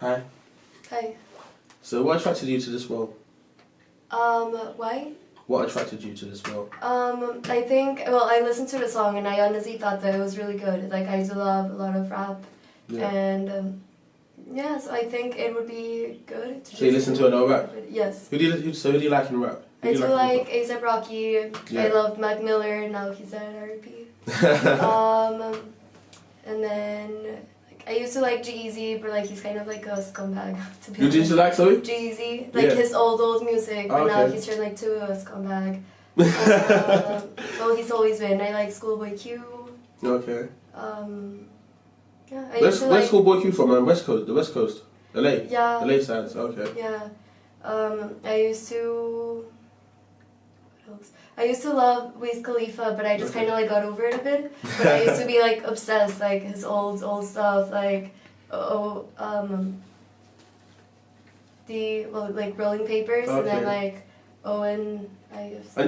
Hi. Hi. So what attracted you to this role? Why? What attracted you to this role? I think, well, I listened to the song and I honestly thought that it was really good. Like, I do love a lot of rap. Yeah. And, yeah, so I think it would be good to So you listen to a lot of rap? Yes. Who do you like in rap? I do like A$AP Rocky. Yeah. I loved Mac Miller. Now he's dead, R.I.P. And then like, I used to like G-Eazy, but like he's kind of like a scumbag. To be You honest. used to like, sorry? G-Eazy, like Yeah. his old music, but now okay. he's turned like to a scumbag. Well, he's always been. I like Schoolboy Q. Okay. Yeah. I used to Where's like. Schoolboy Q from? West Coast, the West Coast, LA. Yeah. LA sides. Okay. Yeah. I used to. What else? I used to love Wiz Khalifa, but I just kind of like got over it a bit. But I used to be like obsessed, like his old stuff, like like Rolling Papers, and then like and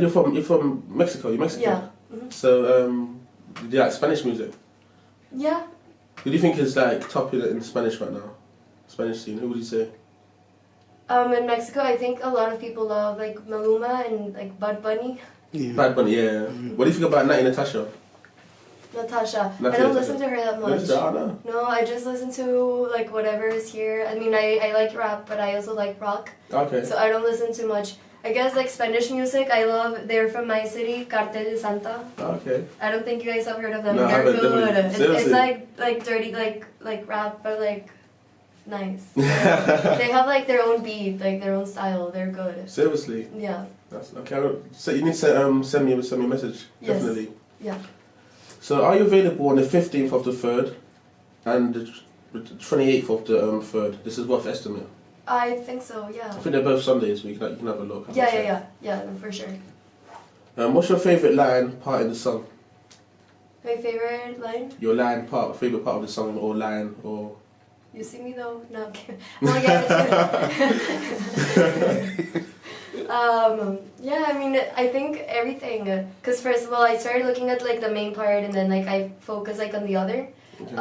you're from Mexico. You're Mexican. Yeah. Mm-hmm. So do you like Spanish music? Yeah. Who do you think is like top in Spanish right now? Spanish scene. Who would you say? In Mexico, I think a lot of people love like Maluma and like Bad Bunny. Yeah. Bad Bunny, yeah. What do you think about Natty Natasha? Natasha. I don't listen to her that much. No. No, I just listen to like whatever is here. I mean, I like rap, but I also like rock. Okay. So I don't listen too much. I guess like Spanish music, I love. They're from my city, Cartel de Santa. Okay. I don't think you guys have heard of them. No, They're good. It's like dirty like rap, but like nice. They have like their own beat, like their own style. They're good. Seriously. Yeah. That's okay. So you need to send me a message. Yes. Definitely. Yeah. So are you available on the 15th of the 3rd and the 28th of the 3rd? This is rough estimate. I think so. Yeah. I think they're both Sundays. You can have a look. Yeah, for sure. What's your favourite part in the song? My favorite line? Your favourite part of the song, or line, or. You see me though? No, I'm kidding. Oh yeah. Yeah, I mean, I think everything. Cause first of all, I started looking at like the main part, and then like I focus like on the other. Okay.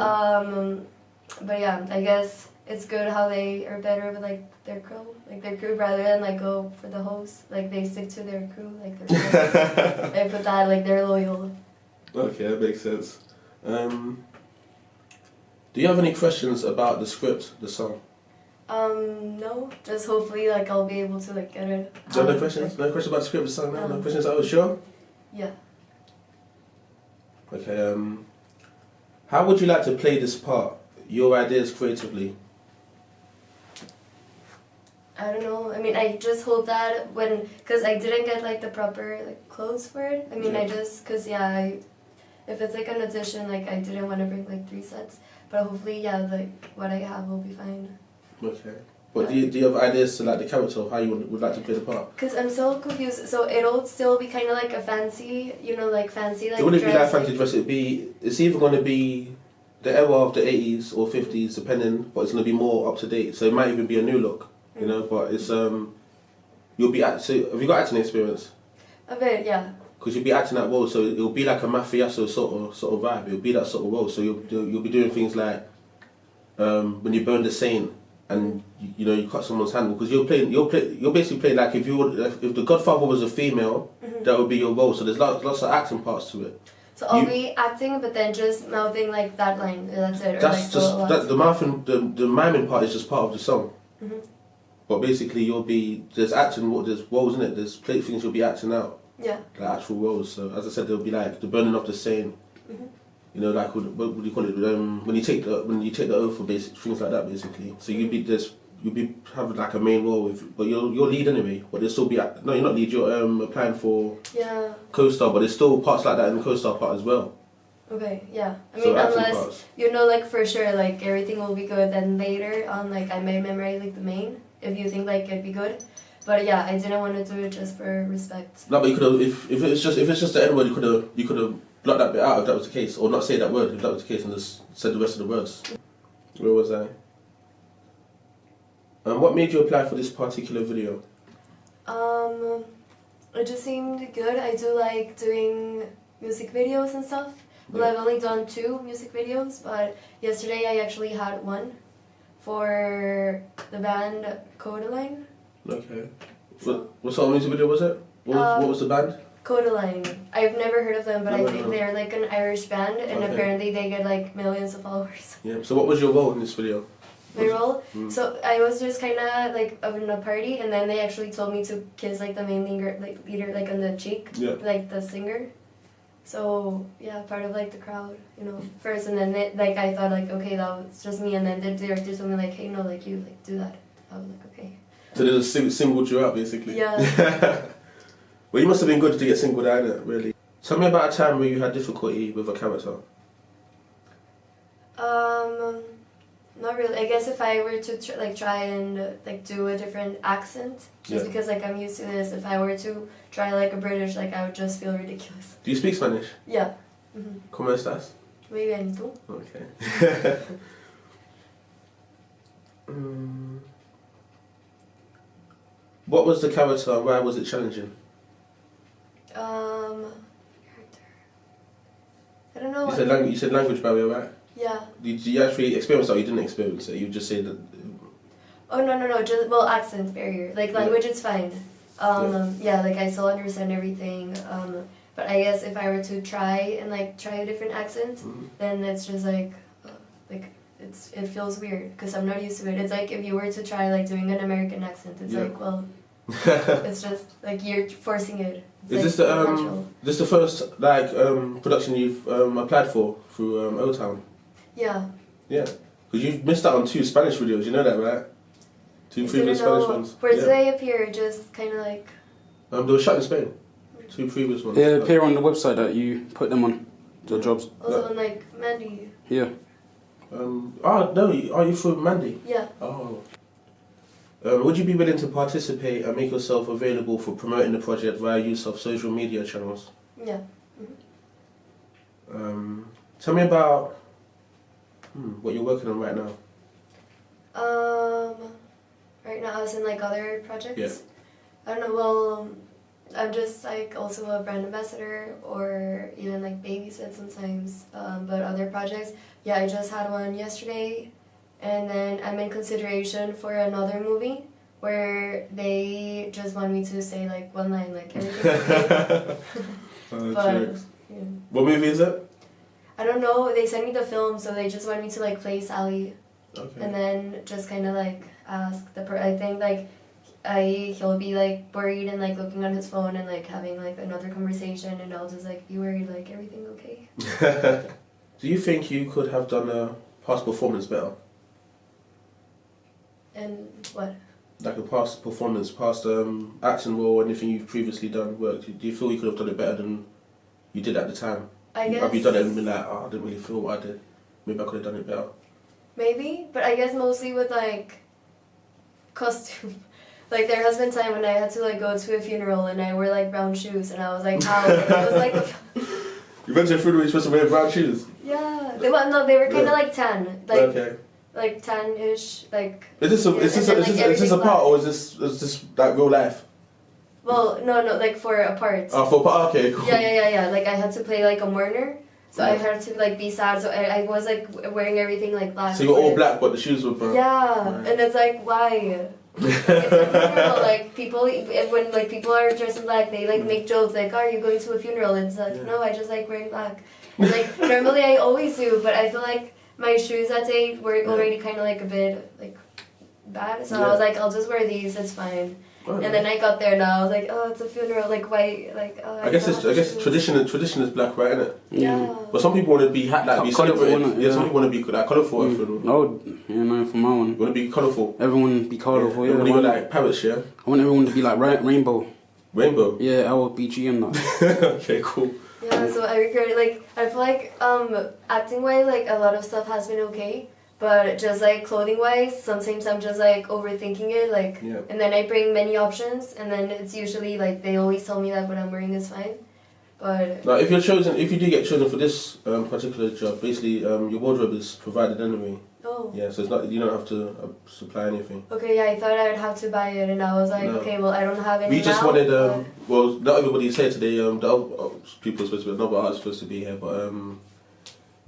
But yeah, I guess it's good how they are better with like their crew rather than like go for the host. Like they stick to their crew, like their crew. They put that like they're loyal. Okay, that makes sense. Do you have any questions about the script, the song? No. Just hopefully like I'll be able to like get it. Do you have no questions? No questions about the script, the song? No questions? I was sure. Yeah. Okay. How would you like to play this part? Your ideas creatively. I don't know. I mean, I just hope that cause I didn't get like the proper like clothes for it. I mean, if it's like an audition, like I didn't want to bring like 3 sets, but hopefully, yeah, like what I have will be fine. Okay. But do you have ideas to like the character of how you would like to play the part? Cause I'm so confused. So it'll still be kind of like a fancy, like fancy like. It wouldn't dress, be like fancy dress. It's either going to be the era of the 80s or 50s, depending, but it's going to be more up to date. So it might even be a new look, you know. But it's you'll be so have you got acting experience? A bit, yeah. Because you'll be acting that role, so it'll be like a mafioso sort of vibe. It'll be that sort of role. So you'll be doing things like when you burn the saint and you cut someone's hand, because you're basically playing like if the Godfather was a female, that would be your role. So there's lots of acting parts to it. So I'll be acting, but then just mouthing like that line. That's it. That's the mouthing. The miming part is just part of the song. But basically, there's acting. There's roles in it. There's things you'll be acting out. Yeah. Like actual roles. So as I said, there'll be like the burning of the saint. Like what do you call it? When you take the oath for basic things like that, basically. So you'll be having like a main role but you're lead anyway. But there'll still be no, you're not lead. You're applying for co-star, but there's still parts like that in the co-star part as well. Okay, yeah. I mean, unless like for sure like everything will be good, then later on like I may memorize like the main if you think like it'd be good. But yeah, I didn't want to do it just for respect. No, but you could have if it's just the N word, you could have blocked that bit out if that was the case, or not say that word if that was the case, and just said the rest of the words. Where was I? What made you apply for this particular video? It just seemed good. I do like doing music videos and stuff. Well, I've only done 2 music videos, but yesterday I actually had one for the band Codaline. Okay. So, what sort of music video was it? What was the band? Codaline. I've never heard of them, but I No, think no. they're like an Irish band, and Okay. apparently they get like millions of followers. Yeah. So what was your role in this video? My role? Mm. So I was just kind of like in a party, and then they actually told me to kiss like the main leader like on the cheek, Yeah. like the singer. So yeah, part of like the crowd, you know, first, and then like I thought like okay, that was just me, and then the director told me like, hey, no, like you like do that. I was like okay. So they just singled you out basically. Yeah. Well, you must have been good to get singled out, innit, really. Tell me about a time where you had difficulty with a character. Not really. I guess if I were to try and like do a different accent, just Yeah. because like I'm used to this. If I were to try like a British, like I would just feel ridiculous. Do you speak Spanish? Yeah. Mm-hmm. ¿Cómo estás? Muy bien, ¿y tú? Okay. What was the character and why was it challenging? Character. I don't know. You said language barrier, right? Yeah. Did you actually experience that or you didn't experience it? You just say that... Oh no. Just accent barrier. Like language, it's fine. Yeah, like I still understand everything. But I guess if I were to try a different accent, then it's just like it feels weird because I'm not used to it. It's like if you were to try like doing an American accent, it's like well, it's just like you're forcing it. It's Is like, this the first production you've applied for through O Town? Yeah. Yeah, because you've missed out on 2 Spanish videos. You know that, right? 2 previous Spanish ones. Where do they appear? Just kind of like. They were shot in Spain. 2 previous ones. Yeah, they appear on the website that you put them on. The jobs. Also on like Mandy. Yeah. No, are you through Mandy? Yeah. Oh. Would you be willing to participate and make yourself available for promoting the project via use of social media channels? Yeah. Tell me about what you're working on right now. Right now, I was in like other projects. Yeah. I don't know. Well, I'm just like also a brand ambassador or even like babysit sometimes. But other projects, yeah, I just had one yesterday, and then I'm in consideration for another movie where they just want me to say like one line, like everything. But yeah. What movie is it? I don't know. They sent me the film, so they just want me to like play Sally. Okay. And then just kind of like ask I think like he'll be like worried and like looking on his phone and like having like another conversation, and I'll just like be worried like everything okay. Do you think you could have done a past performance better? And what? Like a past performance, past acting role, anything you've previously done work. Do you feel you could have done it better than you did at the time? I guess. Have you done it and been like, oh, I didn't really feel what I did. Maybe I could have done it better. Maybe, but I guess mostly with like costume. Like there has been time when I had to like go to a funeral and I wear like brown shoes, and I was like, how? It was like. You went to a funeral, you're supposed to wear brown shoes. Yeah, they were kind of like tan, like okay. like tan-ish, like. Is this a part or is this like real life? Well, no, like for a part. Oh, for a part. Okay, cool. Yeah. Like I had to play like a mourner, so I had to like be sad. So I was like wearing everything like black. So you were all black, but the shoes were brown. Yeah, right. And it's like why? It's a funeral. Like people, when like people are dressed in black, they like make jokes like, oh, "Are you going to a funeral?" And it's like, no, I just like wearing black. And like normally I always do, but I feel like my shoes that day were already kind of like a bit like bad. So I was like, I'll just wear these. It's fine. Oh, and then I got there and I was like, oh, it's a funeral. Like why? Like oh, I guess tradition is black, right? Isn't it? Yeah. But some people want to be be celebrated. Yeah, some people want to be like colourful at a funeral. Oh, you know, for my one. You want to be colourful. Everyone be colourful. Yeah. When you got like parrots, yeah. I want everyone to be like rainbow. Rainbow. Yeah, LBG and that. Okay, cool. Yeah, so I regret like I feel like acting wise like a lot of stuff has been okay, but just like clothing wise sometimes I'm just like overthinking it like and then I bring many options and then it's usually like they always tell me that what I'm wearing is fine. But now if you do get chosen for this particular job, basically your wardrobe is provided anyway. Oh. Yeah, so it's not, you don't have to supply anything. Okay, yeah, I thought I would have to buy it, and I was like, okay, well, I don't have any. We just now, wanted, well, not everybody's here today. The other people are supposed to be, not are supposed to be here, but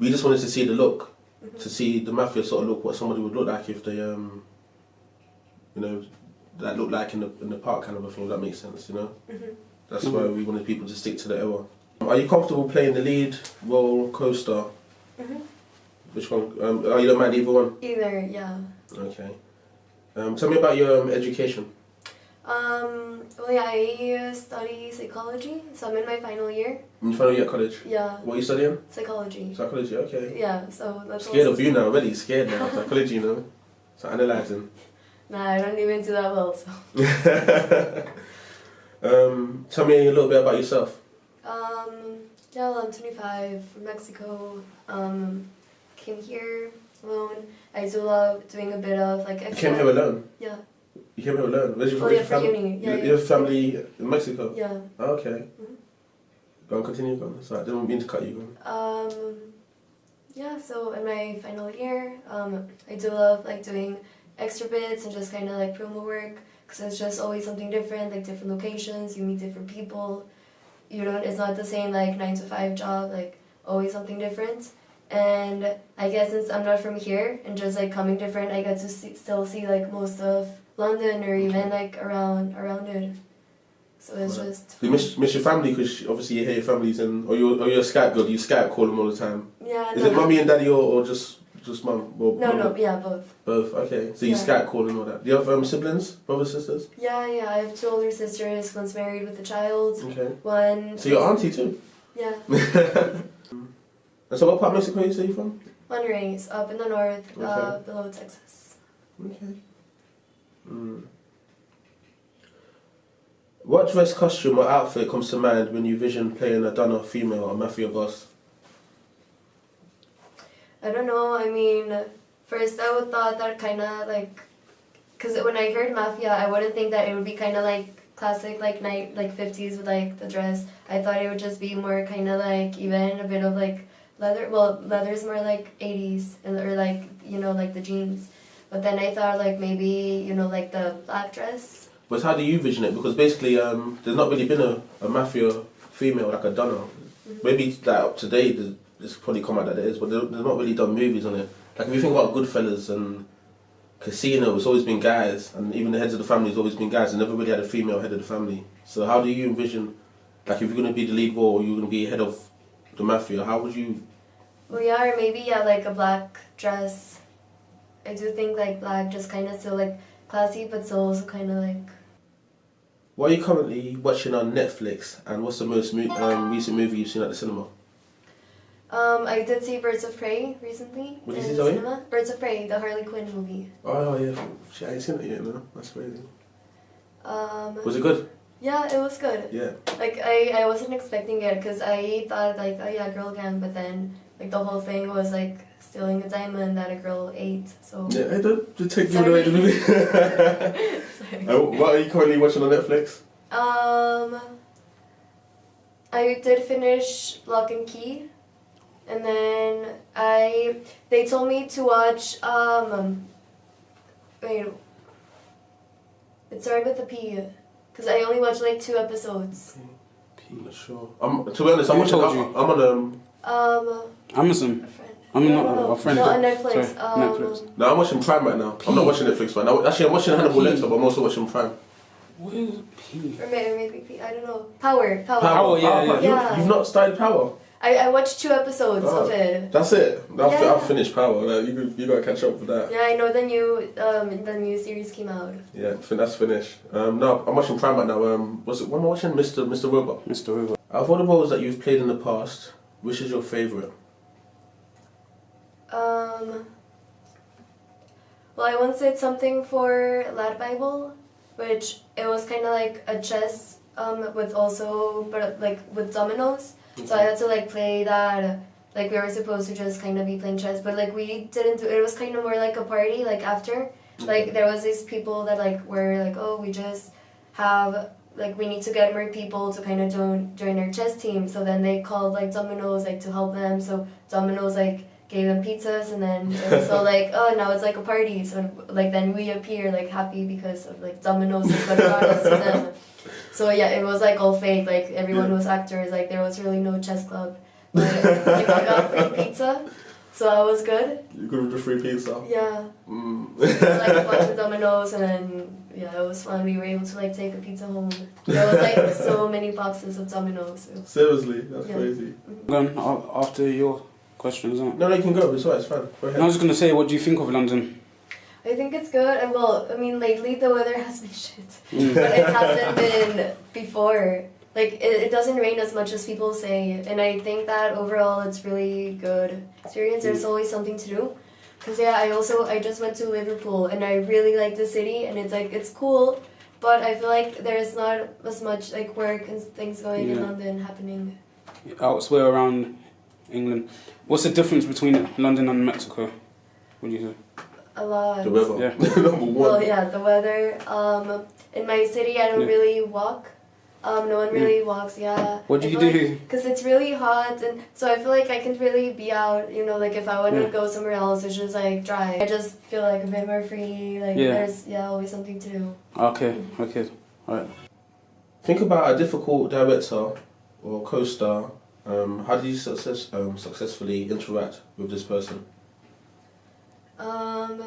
we just wanted to see the look. to see the Mafia sort of look what somebody would look like if they you know, that looked like in the park kind of a thing. If that makes sense, you know. That's why we wanted people to stick to the era. Are you comfortable playing the lead role, co-star? Which one? Oh, you don't mind either one? Either, yeah. Okay. Tell me about your education. Well, yeah, I study psychology, so I'm in my final year. In your final year at college? Yeah. What are you studying? Psychology. Psychology, okay. Yeah, so that's Scared also... of you now, already scared now. Psychology, you know? So analysing. Nah, I don't even do that well, so... Tell me a little bit about yourself. Yeah, well, I'm 25, from Mexico. Came here alone. I do love doing a bit of like extra... You came here alone? Yeah. You came here alone? Where's your, Oh, yeah, for uni. Yeah, your family in Mexico? Yeah. Oh, okay. Go on, continue, go on. Sorry, I didn't mean to cut you. Go on. Yeah, so in my final year, I do love like doing extra bits and just kind of like promo work, because it's just always something different, like different locations, you meet different people. You don't, it's not the same like 9 to 5 job, like always something different. And I guess since I'm not from here and just like coming different, I get to still see like most of London or even like around it. So it's just... You miss your family because obviously you hear your families and or you're a Skype girl. You Skype call them all the time. Yeah. Is it mummy and daddy or just mum? Or No, yeah, both. Both, okay. So you Skype call and all that. Do you have siblings, brothers, sisters? Yeah, I have 2 older sisters. One's married with a child. Okay. One. So your auntie too. Yeah. And so what part of Mexico you say you're from? Monterrey's up in the north, below Texas. Okay. What dress, costume or outfit comes to mind when you vision playing a Donna female or Mafia boss? I don't know, I mean, first I would thought that kind of like, because when I heard Mafia, I wouldn't think that it would be kind of like classic like 50s with like the dress. I thought it would just be more kind of like even a bit of like leather. Well, leather's more like 80s or like, you know, like the jeans. But then I thought like maybe, you know, like the black dress. But how do you vision it? Because basically there's not really been a Mafia female like a Donna. Maybe that up to date it's probably come out that it is, but they've not really done movies on it. Like if you think about Goodfellas and Casino, it's always been guys, and even the heads of the family has always been guys, and never really had a female head of the family. So how do you envision, like if you're going to be the lead role or you're going to be head of the Mafia, how would you... Well, yeah, or maybe, yeah, like a black dress. I do think like black just kind of still like classy, but still also kind of like... What are you currently watching on Netflix, and what's the most recent movie you've seen at the cinema? I did see Birds of Prey recently. What did you in see, sorry? cinema. Birds of Prey, the Harley Quinn movie. Oh yeah, shit, I ain't seen it yet, no? That's crazy. Was it good? Yeah, it was good. Yeah. Like, I wasn't expecting it, because I thought like, oh yeah, girl gang, but then like the whole thing was like stealing a diamond that a girl ate, so... Yeah, hey, don't take you away the movie. What are you currently watching on Netflix? I did finish Lock and Key. And then they told me to watch, wait, it started with a P, because I only watched like 2 episodes. I'm not sure. To be honest, I'm on Amazon. A friend. I'm No, not no, a friend. No, on Netflix. Sorry, Netflix. No, I'm watching Prime right now. I'm not watching Netflix right now. Actually, I'm watching Hannibal Lecter, but I'm also watching Prime. What is P? Or maybe P, I don't know. Power. Power, yeah. Yeah. You've not started Power? I watched 2 episodes of it. That's it. Yeah. I've finished Power. Like, you gotta catch up with that. Yeah, I know the new series came out. Yeah, that's finished. No, I'm watching Prime right now. What am I watching? Mr. Robot. Mr. Robot. Out of all the roles that you've played in the past, which is your favourite? Well, I once did something for Lad Bible, which it was kind of like a chess with also, but like with dominoes. So I had to like play that, like we were supposed to just kind of be playing chess, but like we didn't do it. Was kind of more like a party, like after. Like there was these people that like were like, oh, we just have, like we need to get more people to kind of join our chess team. So then they called like Domino's like to help them. So Domino's like gave them pizzas, and then so like, oh, now it's like a party. So like then we appear like happy because of like Domino's is what brought us to them. So yeah, it was like all fake, like everyone was actors, like there was really no chess club. But like I got free pizza, So I was good. You good with the free pizza? Yeah. Mm. So, like a bunch of Dominoes, and then yeah, it was fun. We were able to like take a pizza home. There was like so many boxes of Dominoes. Seriously, that's crazy. Going after your question, isn't it? No, you can go. It's alright. It's fine. Go ahead. I was just gonna say, what do you think of London? I think it's good, and well, I mean, lately the weather has been shit, but it hasn't been before. Like, it doesn't rain as much as people say, and I think that overall it's really good experience. There's always something to do. Because, yeah, I just went to Liverpool, and I really like the city, and it's, like, it's cool, but I feel like there's not as much, like, work and things going in London happening. Elsewhere around England. What's the difference between London and Mexico? What do you say? A lot. The weather. Yeah. Number one. Well, yeah, the weather. In my city, I don't really walk. No one really walks, yeah. What do you do? Because it's really hot, and so I feel like I can't really be out, you know, like if I want to go somewhere else, it's just like drive. I just feel like a bit more free, like there's always something to do. Okay, alright. Think about a difficult director or co-star. How do you successfully interact with this person? I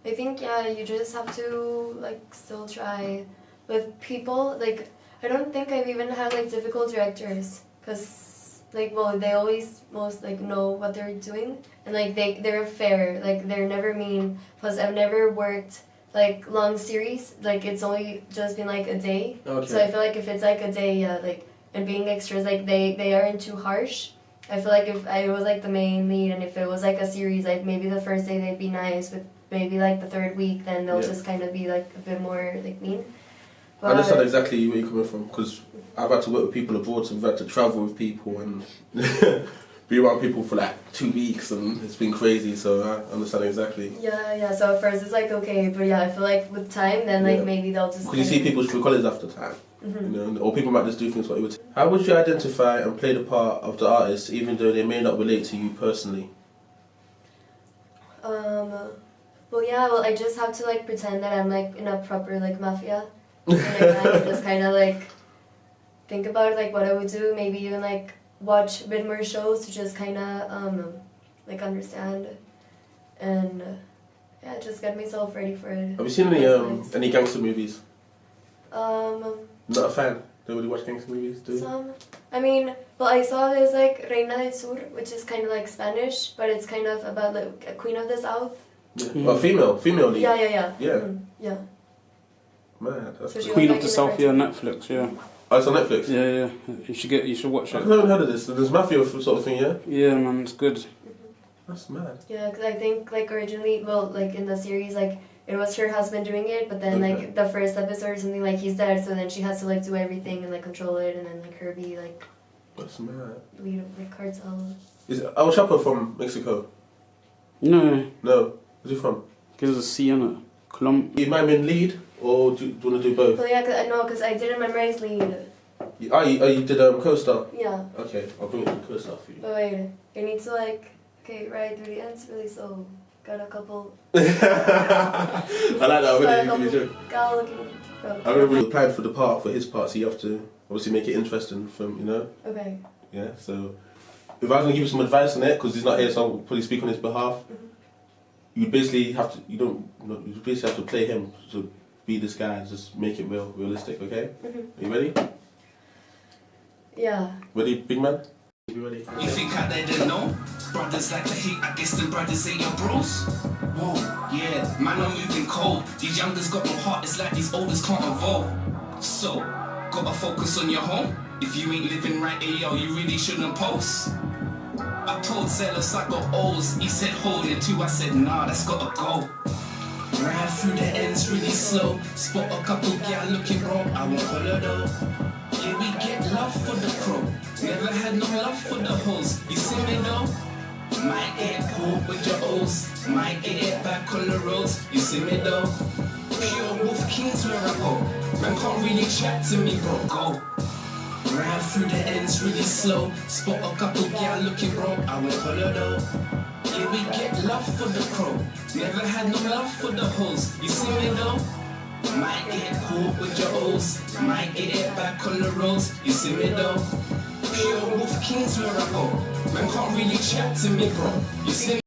think, you just have to, like, still try with people, like, I don't think I've even had, like, difficult directors, because, like, well, they always know what they're doing, and, like, they're fair, like, they're never mean, plus I've never worked, like, long series, like, it's only just been, like, a day, so I feel like if it's, like, a day, like, and being extras, like, they aren't too harsh. I feel like if I was, like, the main lead, and if it was, like, a series, like, maybe the first day they'd be nice, but maybe, like, the third week, then they'll just kind of be, like, a bit more, like, mean. I understand exactly where you're coming from, because I've had to work with people abroad, so I've had to travel with people and be around people for like 2 weeks, and it's been crazy, so I understand exactly. Yeah, so at first it's like, okay, but yeah, I feel like with time, then like maybe they'll just... Because you see people through college after time, you know, or people might just do things what you would. How would you identify and play the part of the artist, even though they may not relate to you personally? Well, I just have to like pretend that I'm like in a proper like mafia. And I just kind of like think about like what I would do, maybe even like watch a bit more shows to just kind of like understand and just get myself ready for it. Have you seen any gangster movies? Not a fan. Don't really watch gangster movies, do you? Some. I mean, well, I saw this like Reina del Sur, which is kind of like Spanish, but it's kind of about like a queen of the south. Yeah. Well, female lead. Yeah. Yeah. Man, that's So Queen of the South, Netflix, yeah. Oh, it's on Netflix? Yeah. You should watch it. I haven't heard of this. There's mafia sort of thing, yeah? Yeah, man, it's good. That's mad. Yeah, because I think like originally, well, like in the series, like it was her husband doing it, but then like the first episode or something, like he's dead, so then she has to like do everything and like control it, and then like her be like... That's mad. Lead of like cartel. Is El Chapo from Mexico? No. Where's he from? There's a C in it. You might have been lead, or do you want to do both? Well, yeah, because I didn't memorize lead. You did co-star? Yeah. Okay, I'll bring it to co-star for you. But wait, I need to like, right through the ends really slow. Got a couple... I like that, really. I really applied for the part, for his part, so you have to obviously make it interesting for him, you know? Okay. Yeah, so if I was going to give you some advice on it, because he's not here, so I'll probably speak on his behalf. You basically have to, you basically have to play him to be this guy, just make it realistic, okay? Are you ready? Yeah. Ready, big man? You ready? You think I didn't know? Brothers like the heat, I guess the brothers ain't your bros. Whoa, yeah, man, I'm moving cold. These youngers got no heart, it's like these olders can't evolve. So, gotta focus on your home. If you ain't living right, yo, you really shouldn't post. I told Zealous I got O's, he said hold it too, I said nah, that's gotta go. Ride through the ends really slow, spot a couple gal looking wrong, I won't holler though. Yeah, we get love for the crow, never had no love for the hoes, you see me though? Might get caught with your O's, might get it back on the roads, you see me though? Pure Wolf Kings where I go, man can't really chat to me bro, go. Ride through the ends really slow, spot a couple gal looking wrong, I won't holler though. Yeah, we get love for the crow, never had no love for the hoes, you see me though? Might get caught with your O's, might get it back on the roads, you see me though? Hey yo, Wolf Kings where I go. Man can't really chat to me, bro. You see